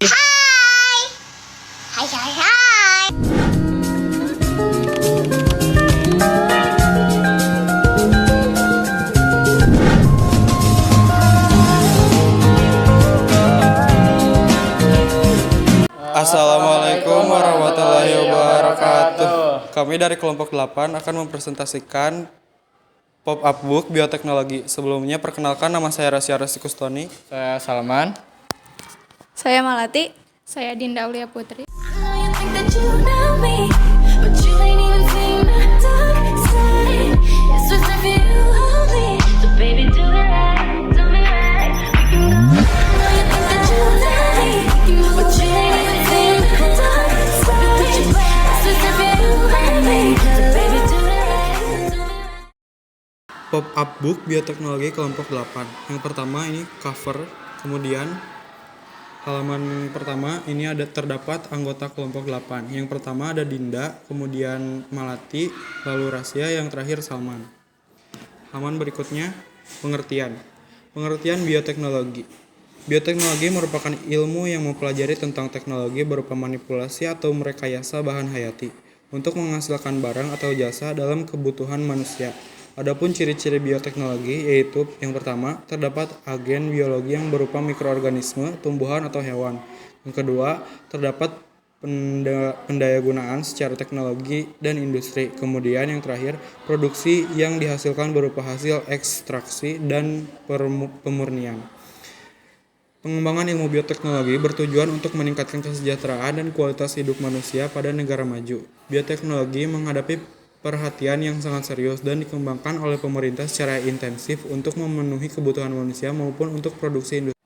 Hai. Hai hai hai. Assalamualaikum warahmatullahi wabarakatuh. Kami dari kelompok 8 akan mempresentasikan pop-up book bioteknologi. Sebelumnya perkenalkan, nama saya Rasya Kustoni. Saya Salman. Saya Malati. Saya Dinda Aulia Putri. Pop-up book bioteknologi kelompok 8. Yang pertama ini cover, kemudian halaman pertama ini terdapat anggota kelompok 8. Yang pertama ada Dinda, kemudian Malati, lalu Rasya, yang terakhir Salman. Halaman berikutnya pengertian. Pengertian bioteknologi. Bioteknologi merupakan ilmu yang mempelajari tentang teknologi berupa manipulasi atau merekayasa bahan hayati untuk menghasilkan barang atau jasa dalam kebutuhan manusia. Adapun ciri-ciri bioteknologi yaitu yang pertama, terdapat agen biologi yang berupa mikroorganisme, tumbuhan atau hewan. Yang kedua, terdapat pendayagunaan secara teknologi dan industri. Kemudian yang terakhir, produksi yang dihasilkan berupa hasil ekstraksi dan pemurnian. Pengembangan ilmu bioteknologi bertujuan untuk meningkatkan kesejahteraan dan kualitas hidup manusia pada negara maju. Bioteknologi menghadapi perhatian yang sangat serius dan dikembangkan oleh pemerintah secara intensif untuk memenuhi kebutuhan manusia maupun untuk produksi industri.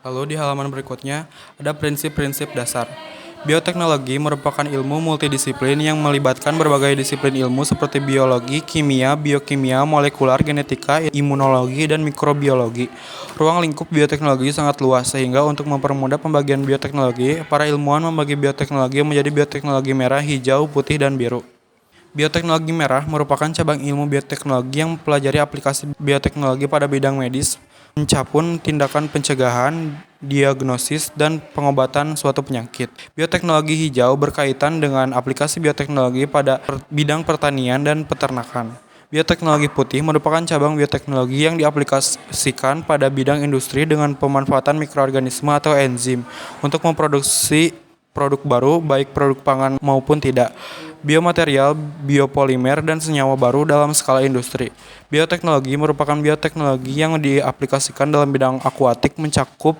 Lalu di halaman berikutnya ada prinsip-prinsip dasar. Bioteknologi merupakan ilmu multidisiplin yang melibatkan berbagai disiplin ilmu seperti biologi, kimia, biokimia, molekular, genetika, imunologi, dan mikrobiologi. Ruang lingkup bioteknologi sangat luas sehingga untuk mempermudah pembagian bioteknologi, para ilmuwan membagi bioteknologi menjadi bioteknologi merah, hijau, putih, dan biru. Bioteknologi merah merupakan cabang ilmu bioteknologi yang mempelajari aplikasi bioteknologi pada bidang medis, mencakup tindakan pencegahan, diagnosis, dan pengobatan suatu penyakit. Bioteknologi hijau berkaitan dengan aplikasi bioteknologi pada bidang pertanian dan peternakan. Bioteknologi putih merupakan cabang bioteknologi yang diaplikasikan pada bidang industri dengan pemanfaatan mikroorganisme atau enzim untuk memproduksi produk baru, baik produk pangan maupun tidak, biomaterial, biopolimer, dan senyawa baru dalam skala industri. Bioteknologi merupakan bioteknologi yang diaplikasikan dalam bidang akuatik mencakup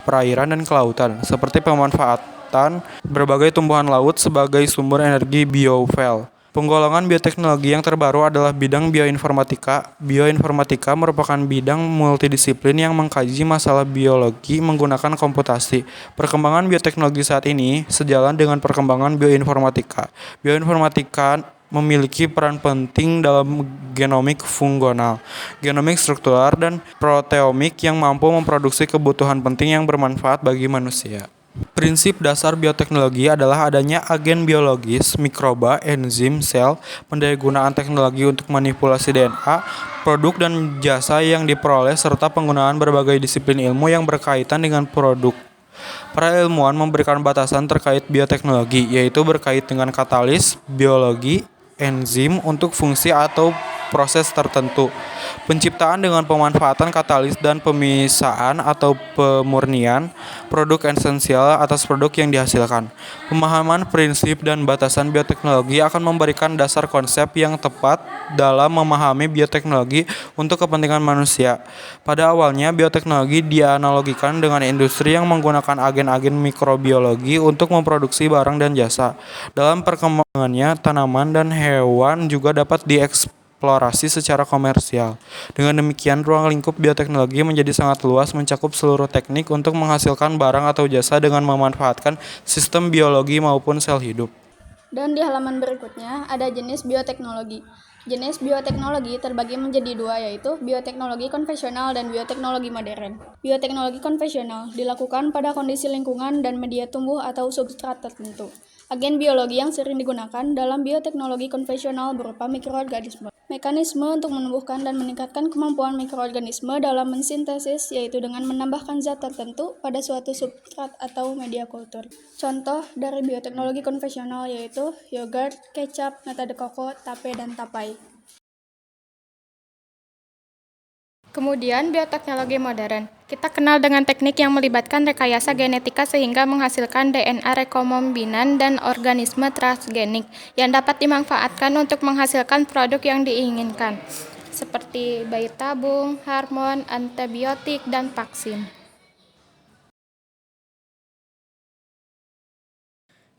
perairan dan kelautan, seperti pemanfaatan berbagai tumbuhan laut sebagai sumber energi biofuel. Penggolongan bioteknologi yang terbaru adalah bidang bioinformatika. Bioinformatika merupakan bidang multidisiplin yang mengkaji masalah biologi menggunakan komputasi. Perkembangan bioteknologi saat ini sejalan dengan perkembangan bioinformatika. Bioinformatika memiliki peran penting dalam genomik fungsional, genomik struktural, dan proteomik yang mampu memproduksi kebutuhan penting yang bermanfaat bagi manusia. Prinsip dasar bioteknologi adalah adanya agen biologis, mikroba, enzim, sel, pendayagunaan teknologi untuk manipulasi DNA, produk dan jasa yang diperoleh, serta penggunaan berbagai disiplin ilmu yang berkaitan dengan produk. Para ilmuwan memberikan batasan terkait bioteknologi, yaitu berkait dengan katalis, biologi, enzim untuk fungsi atau proses tertentu, penciptaan dengan pemanfaatan katalis dan pemisahan atau pemurnian produk esensial atas produk yang dihasilkan. Pemahaman prinsip dan batasan bioteknologi akan memberikan dasar konsep yang tepat dalam memahami bioteknologi untuk kepentingan manusia. Pada awalnya, bioteknologi dianalogikan dengan industri yang menggunakan agen-agen mikrobiologi untuk memproduksi barang dan jasa. Dalam perkembangannya, tanaman dan hewan juga dapat eksplorasi secara komersial. Dengan demikian, ruang lingkup bioteknologi menjadi sangat luas, mencakup seluruh teknik untuk menghasilkan barang atau jasa dengan memanfaatkan sistem biologi maupun sel hidup. Dan di halaman berikutnya ada jenis bioteknologi. Jenis bioteknologi terbagi menjadi dua, yaitu bioteknologi konvensional dan bioteknologi modern. Bioteknologi konvensional dilakukan pada kondisi lingkungan dan media tumbuh atau substrat tertentu. Agen biologi yang sering digunakan dalam bioteknologi konvensional berupa mikroorganisme. Mekanisme untuk menumbuhkan dan meningkatkan kemampuan mikroorganisme dalam mensintesis yaitu dengan menambahkan zat tertentu pada suatu substrat atau media kultur. Contoh dari bioteknologi konvensional yaitu yogurt, kecap, metode koko, tape, dan tapai. Kemudian bioteknologi modern. Kita kenal dengan teknik yang melibatkan rekayasa genetika sehingga menghasilkan DNA rekombinan dan organisme transgenik yang dapat dimanfaatkan untuk menghasilkan produk yang diinginkan, seperti bayi tabung, hormon, antibiotik, dan vaksin.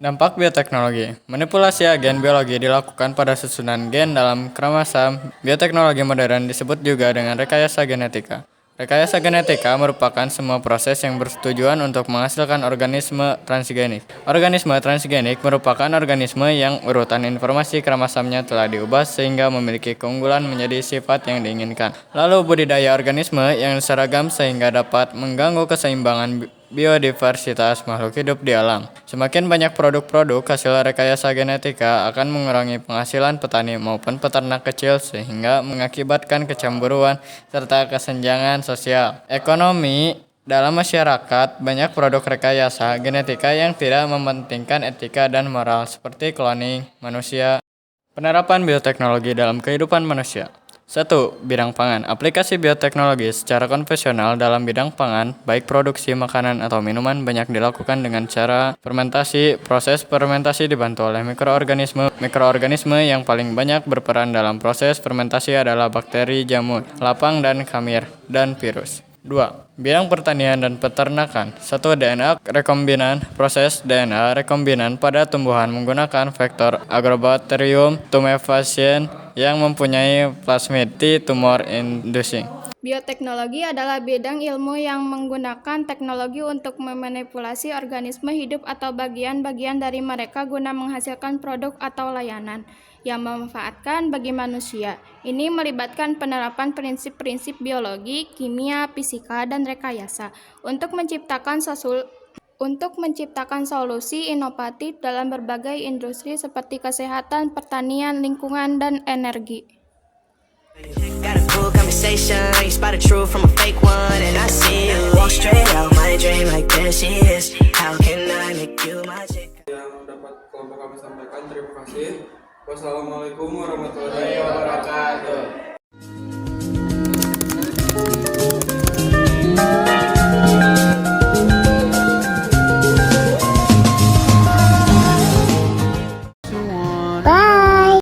Dampak bioteknologi. Manipulasi agen biologi dilakukan pada susunan gen dalam kromosom. Bioteknologi modern disebut juga dengan rekayasa genetika. Rekayasa genetika merupakan semua proses yang bertujuan untuk menghasilkan organisme transgenik. Organisme transgenik merupakan organisme yang urutan informasi kromosomnya telah diubah sehingga memiliki keunggulan menjadi sifat yang diinginkan. Lalu budidaya organisme yang seragam sehingga dapat mengganggu keseimbangan biodiversitas makhluk hidup di alam. Semakin banyak produk-produk hasil rekayasa genetika akan mengurangi penghasilan petani maupun peternak kecil sehingga mengakibatkan kecemburuan serta kesenjangan sosial. Ekonomi dalam masyarakat, banyak produk rekayasa genetika yang tidak mementingkan etika dan moral seperti cloning manusia. Penerapan bioteknologi dalam kehidupan manusia. 1. Bidang pangan. Aplikasi bioteknologi secara konvensional dalam bidang pangan, baik produksi makanan atau minuman, banyak dilakukan dengan cara fermentasi. Proses fermentasi dibantu oleh mikroorganisme. Mikroorganisme yang paling banyak berperan dalam proses fermentasi adalah bakteri, jamur, lapang dan khamir, dan virus. 2. Bidang pertanian dan peternakan. 1. DNA rekombinan. Proses DNA rekombinan pada tumbuhan menggunakan vektor Agrobacterium tumefaciens yang mempunyai plasmid tumor inducing. Bioteknologi adalah bidang ilmu yang menggunakan teknologi untuk memanipulasi organisme hidup atau bagian-bagian dari mereka guna menghasilkan produk atau layanan yang memanfaatkan bagi manusia. Ini melibatkan penerapan prinsip-prinsip biologi, kimia, fisika, dan rekayasa untuk menciptakan solusi inovatif dalam berbagai industri seperti kesehatan, pertanian, lingkungan, dan energi. Got a cool conversation, you spot a truth from a fake one, and I see you walk straight out my dream like there she is. How can I make you my chick? Yang dapat kelompok kami sampaikan, terima kasih. Wassalamualaikum warahmatullahi wabarakatuh.